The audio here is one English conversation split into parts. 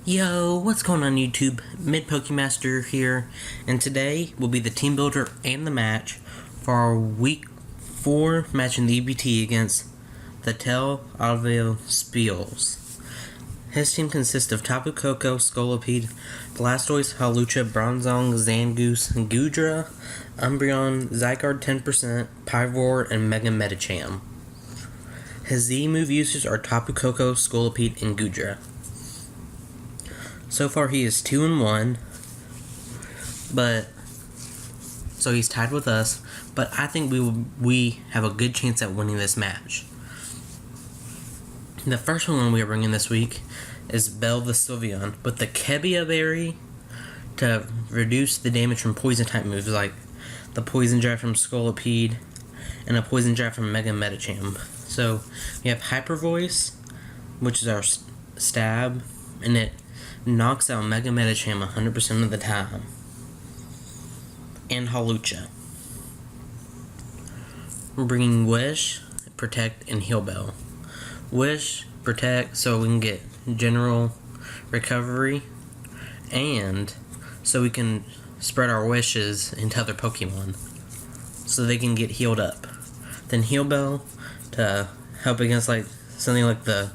Yo, what's going on YouTube? Mid-Pokemaster here, and today will be the team builder and the match for our week 4 match in the EBT against the Aviv Spheals. His team consists of Tapu Koko, Scolipede, Blastoise, Hawlucha, Bronzong, Zangoose, Goodra, Umbreon, Zygarde 10%, Pyroar, and Mega Medicham. His Z-move users are Tapu Koko, Scolipede, and Goodra. So far, he is 2-1, so he's tied with us. But I think we have a good chance at winning this match. The first one we are bringing this week is Bell the Sylveon with the Kebia Berry to reduce the damage from poison type moves like the Poison Jab from Scolipede and a Poison Jab from Mega Medicham. So we have Hyper Voice, which is our stab, and it knocks out Mega Medicham 100% of the time. And Hawlucha. We're bringing Wish, Protect, and Heal Bell. Wish, Protect, so we can get general recovery, and so we can spread our wishes into other Pokemon, so they can get healed up. Then Heal Bell to help against like something like the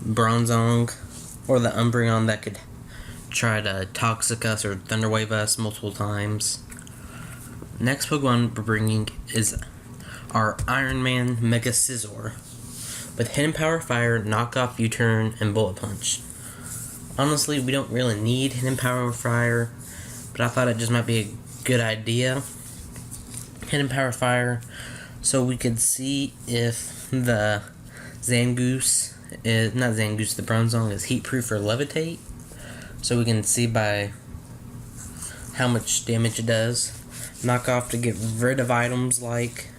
Bronzong or the Umbreon that could try to Toxic us or Thunder Wave us multiple times. Next Pokemon we're bringing is our Iron Man Mega Scizor with Hidden Power Fire, Knockoff, U-Turn, and Bullet Punch. Honestly, we don't really need Hidden Power Fire, but I thought it just might be a good idea. Hidden Power Fire, so we could see if the Zangoose is not Zangoose, the Bronzong is heat proof or levitate, so we can see by how much damage it does. Knockoff to get rid of items like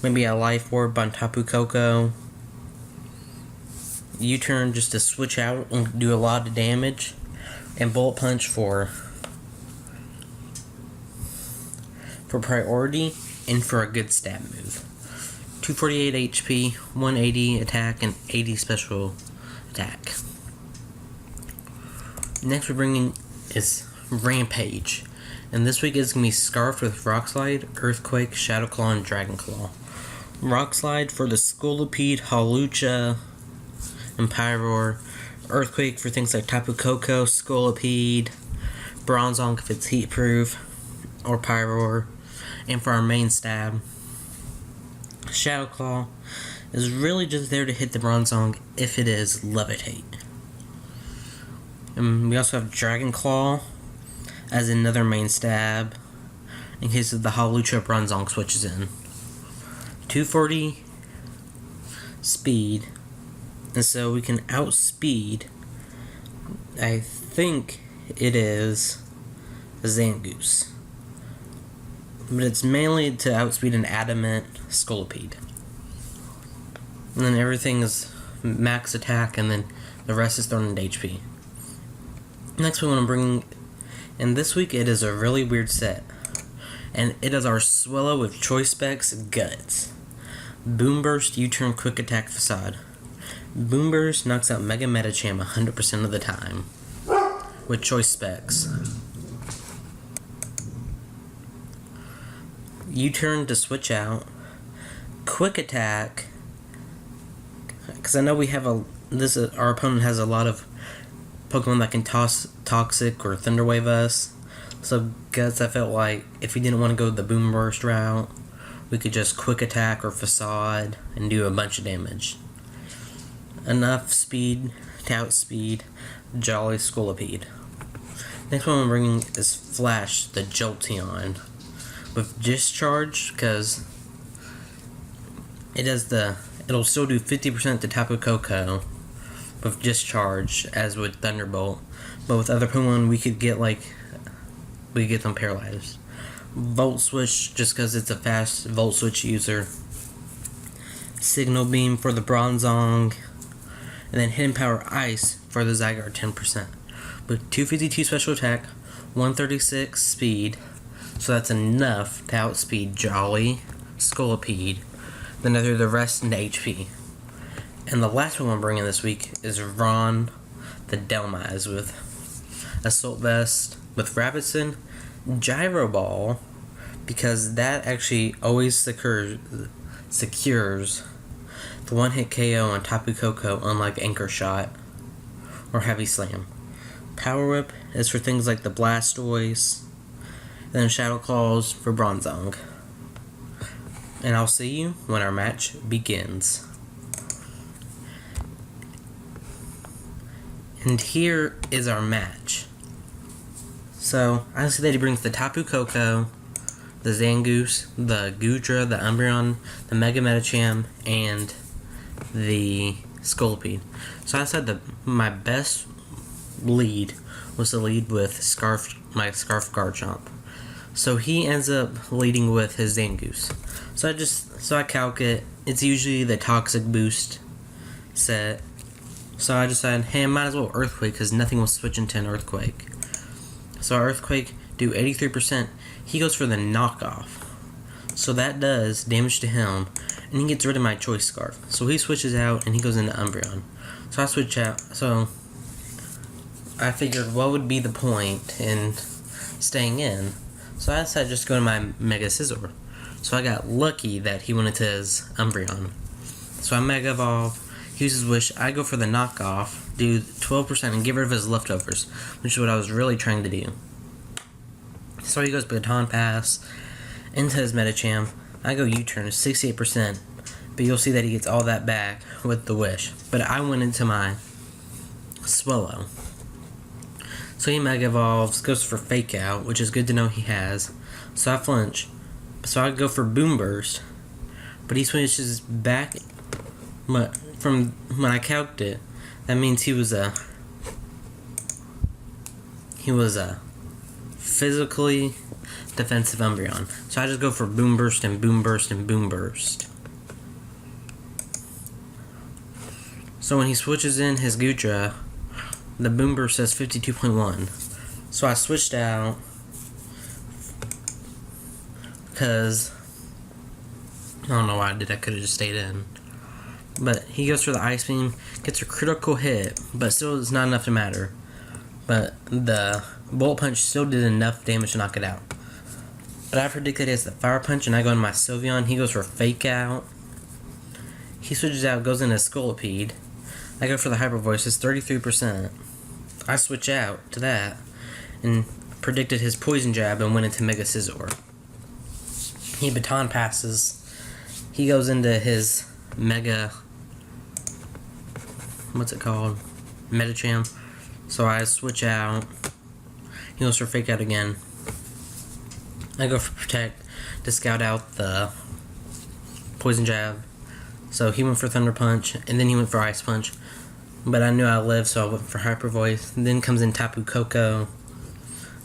maybe a Life Orb on Tapu Koko. U-turn just to switch out and do a lot of damage, and Bullet Punch for priority and for a good stab move. 248 HP, 180 attack, and 80 special attack. Next we're bringing is Rampage. And this week is going to be Scarfed with Rock Slide, Earthquake, Shadow Claw, and Dragon Claw. Rock Slide for the Scolipede, Hawlucha, and Pyroar. Earthquake for things like Tapu Koko, Scolipede, Bronzong if it's heat proof, or Pyroar. And for our main stab, Shadow Claw is really just there to hit the Bronzong if it is Levitate. And we also have Dragon Claw as another main stab in case of the Hawlucha Bronzong switches in. 240 speed, and so we can outspeed, I think it is a Zangoose, but it's mainly to outspeed an Adamant Scolipede. And then everything is max attack, and then the rest is thrown into HP. Next one I'm bringing, and this week it is a really weird set, and it is our Swellow with Choice Specs Guts. Boom Burst, U-Turn, Quick Attack, Facade. Boom Burst knocks out Mega Medicham 100% of the time with Choice Specs. U-Turn to switch out. Quick Attack, because I know we have our opponent has a lot of Pokemon that can toss Toxic or Thunder Wave us. So Guts, I felt like if we didn't want to go the Boom Burst route, we could just Quick Attack or Facade and do a bunch of damage. Enough speed to outspeed Jolly Scolipede. Next one I'm bringing is Flash, the Jolteon, with Discharge, because it'll still do 50% to Tapu Koko with Discharge as with Thunderbolt, but with other Pokemon we could get them paralyzed. Volt Switch just because it's a fast Volt Switch user. Signal Beam for the Bronzong, and then Hidden Power Ice for the Zygarde 10%. With 252 special attack, 136 speed, so that's enough to outspeed Jolly, Scolipede, then I threw the rest into HP. And the last one I'm bringing this week is Ron, the Delmize with Assault Vest with Rabidson, Gyro Ball, because that actually always secures the one-hit KO on Tapu Koko, unlike Anchor Shot or Heavy Slam. Power Whip is for things like the Blastoise, then Shadow Claws for Bronzong. And I'll see you when our match begins. And here is our match. So, I see that he brings the Tapu Koko, the Zangoose, the Goodra, the Umbreon, the Mega Medicham, and the Scolipede. So I said that my best lead was to lead with my Scarf Garchomp. So he ends up leading with his Zangoose. So I calc it. It's usually the Toxic Boost set. So I decided, hey, I might as well Earthquake because nothing will switch into an Earthquake. So Earthquake, do 83%. He goes for the knockoff. So that does damage to him, and he gets rid of my Choice Scarf. So he switches out, and he goes into Umbreon. So I switch out. So I figured, what would be the point in staying in? So I decided just to go to my Mega Scizor. So I got lucky that he went into his Umbreon. So I Mega Evolve, use his Wish. I go for the knockoff, do 12% and get rid of his leftovers, which is what I was really trying to do. So he goes Baton Pass into his Medicham. I go U-turn, 68%, but you'll see that he gets all that back with the Wish. But I went into my Swallow. So he Mega Evolves, goes for Fake Out, which is good to know he has. So I flinch. So I go for Boom Burst, but he switches back. But from when I calced it, that means he was a physically defensive Umbreon. So I just go for Boom Burst and Boom Burst and Boom Burst. So when he switches in his Goodra, the Boom Burst says 52.1. So I switched out because I don't know why I did. I could have just stayed in. But he goes for the Ice Beam, gets a critical hit, but still it's not enough to matter. But the Bullet Punch still did enough damage to knock it out. But I predicted it's the Fire Punch, and I go into my Sylveon. He goes for Fake Out. He switches out, goes into Scolipede. I go for the Hyper Voice, it's 33%. I switch out to that, and predicted his Poison Jab and went into Mega Scizor. He Baton Passes. He goes into his Mega... what's it called? Medicham. So I switch out. He goes for Fake Out again. I go for Protect to scout out the Poison Jab. So he went for Thunder Punch, and then he went for Ice Punch. But I knew I lived, so I went for Hyper Voice. And then comes in Tapu Koko.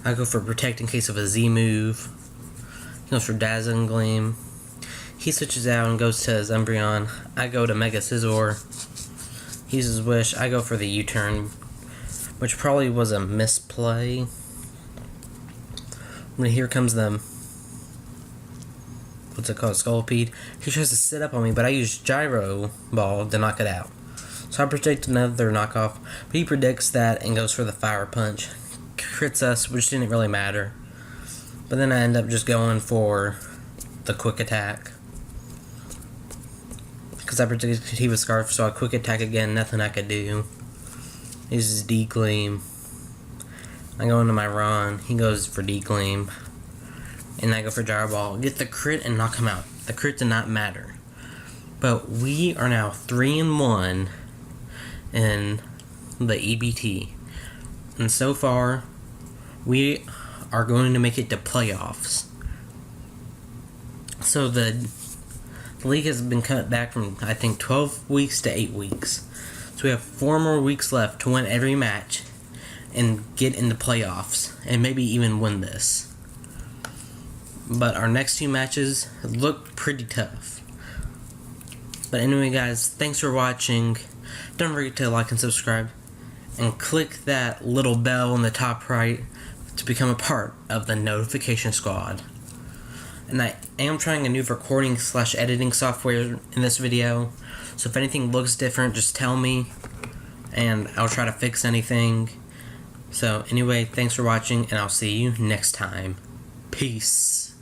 I go for Protect in case of a Z move. He goes for Dazzling Gleam. He switches out and goes to his Umbreon. I go to Mega Scizor. He uses Wish. I go for the U-turn, which probably was a misplay. But here comes the... what's it called? Scolipede. He tries to sit up on me, but I use Gyro Ball to knock it out. So I predict another knockoff, but he predicts that and goes for the Fire Punch. Crits us, which didn't really matter. But then I end up just going for the Quick Attack. Because I predicted he was Scarf, so I Quick Attack again, nothing I could do. He uses D-Gleam. I go into my Ron, he goes for D-Gleam. And I go for Gyro Ball. Get the crit and knock him out. The crit did not matter. But we are now 3-1 in the EBT. And so far, we are going to make it to playoffs. So the league has been cut back from, I think, 12 weeks to 8 weeks. So we have 4 more weeks left to win every match and get in the playoffs and maybe even win this. But our next 2 matches look pretty tough. But anyway, guys, thanks for watching. Don't forget to like and subscribe. And click that little bell in the top right to become a part of the notification squad. And I am trying a new recording/editing software in this video. So if anything looks different, just tell me. and I'll try to fix anything. So anyway, thanks for watching, and I'll see you next time. Peace.